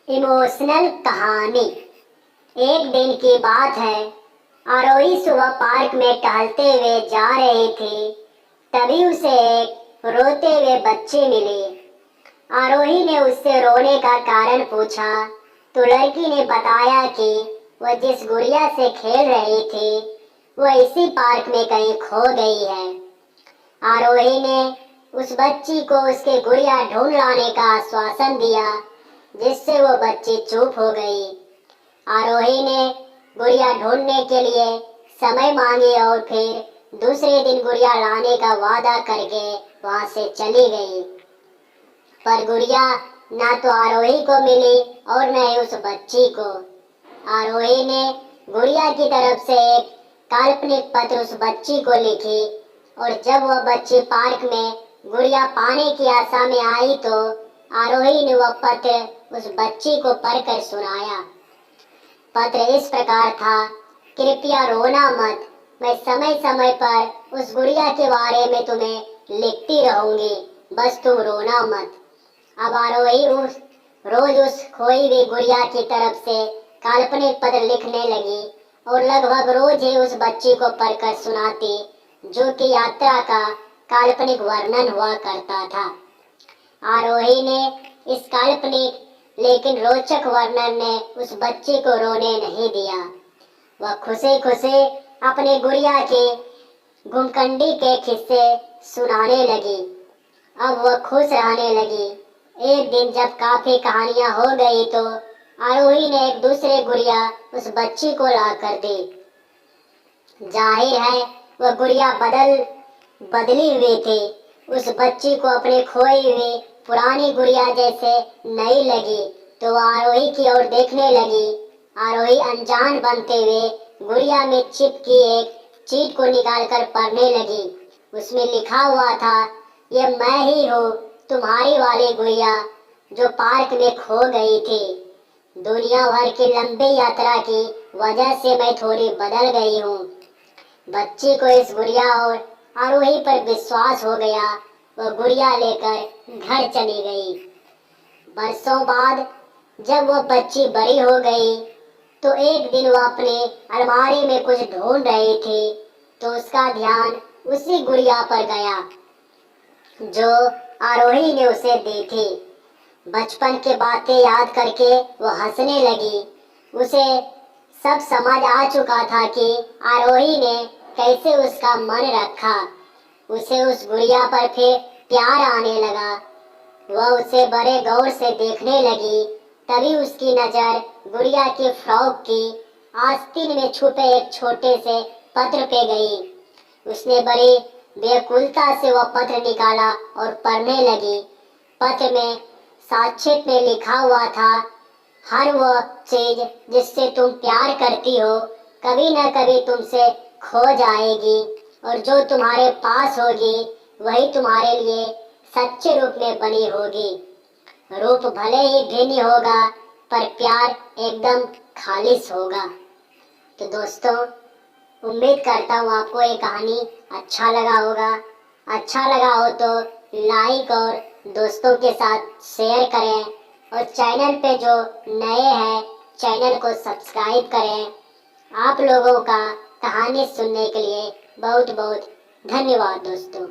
Emotional कहानी। एक दिन की बात है। आरोही सुबह पार्क में टहलते हुए जा रहे थे। तभी उसे एक रोते हुए बच्ची मिली। आरोही ने उससे रोने का कारण पूछा तो लड़की ने बताया कि वह जिस गुड़िया से खेल रही थी वह इसी पार्क में कहीं खो गई है। आरोही ने उस बच्ची को उसके गुड़िया ढूंढ लाने का आश्वासन दिया, जिससे वो बच्ची चुप हो गई। आरोही ने गुड़िया ढूंढने के लिए समय मांगी और फिर दूसरे दिन गुड़िया लाने का वादा करके वहां से चली गई। पर गुड़िया ना तो आरोही को मिली और न ही उस बच्ची को। आरोही ने गुड़िया की तरफ से एक काल्पनिक पत्र उस बच्ची को लिखी और जब वह बच्ची पार्क में गुड़िया पाने की आशा में आई तो आरोही ने वह पत्र उस बच्ची को पढ़कर सुनाया। पत्र इस प्रकार था, कृपया रोना मत, मैं समय समय पर उस गुड़िया के बारे में तुम्हें लिखती रहूंगी, बस तुम रोना मत। अब आरोही रोज उस खोई हुई गुड़िया की तरफ से काल्पनिक पत्र लिखने लगी और लगभग रोज ही उस बच्ची को पढ़कर सुनाती, जो कि यात्रा का काल्पनिक वर्णन हुआ करता था। आरोही ने इस काल्पनिक लेकिन रोचक वर्णन ने उस बच्ची को रोने नहीं दिया। वह खुशी खुशी अपनी गुड़िया के घुमकंडी के किस्से सुनाने लगी। अब वह खुश रहने लगी। एक दिन जब काफी कहानियां हो गई तो आरोही ने एक दूसरे गुड़िया उस बच्ची को ला कर दी। जाहिर है वह गुड़िया बदली हुई थी। उस बच्ची को अपनी खोई हुई पुरानी गुड़िया जैसे नई लगी तो वह आरोही की ओर देखने लगी। आरोही अनजान बनते हुए गुड़िया में चिपकी एक चीट को निकालकर पढ़ने लगी। उसमें लिखा हुआ था, ये मैं ही हूँ, तुम्हारी वाली गुड़िया जो पार्क में खो गई थी। दुनिया भर की लंबी यात्रा की वजह से मैं थोड़ी बदल गई हूँ। बच्ची को इस गुड़िया और आरोही पर विश्वास हो गया। वह गुड़िया लेकर घर चली गई। बरसों बाद जब वह बच्ची बड़ी हो गई तो एक दिन वह अपने अलमारी में कुछ ढूंढ रही थी तो उसका ध्यान उसी गुड़िया पर गया जो आरोही ने उसे दी थी। बचपन की बातें याद करके वह हंसने लगी। उसे सब समझ आ चुका था कि आरोही ने कैसे उसका मन रखा। उसे उस गुड़िया पर फिर प्यार आने लगा। वह उसे बड़े गौर से देखने लगी। तभी उसकी नजर गुड़िया की फ्रॉक की आस्तीन में छुपे एक छोटे से पत्र पे गई। उसने बड़ी बेकुलता से वह पत्र निकाला और पढ़ने लगी। पत्र में संक्षेप में लिखा हुआ था, हर वह चीज जिससे तुम प्यार करती हो कभी न कभी तुमसे खो जाएगी और जो तुम्हारे पास होगी वही तुम्हारे लिए सच्चे रूप में बनी होगी। रूप भले ही भिन्न होगा पर प्यार एकदम खालिस होगा। तो दोस्तों, उम्मीद करता हूँ आपको ये कहानी अच्छा लगा होगा। अच्छा लगा हो तो लाइक और दोस्तों के साथ शेयर करें और चैनल पे जो नए हैं चैनल को सब्सक्राइब करें। आप लोगों का कहानी सुनने के लिए बहुत बहुत धन्यवाद दोस्तों।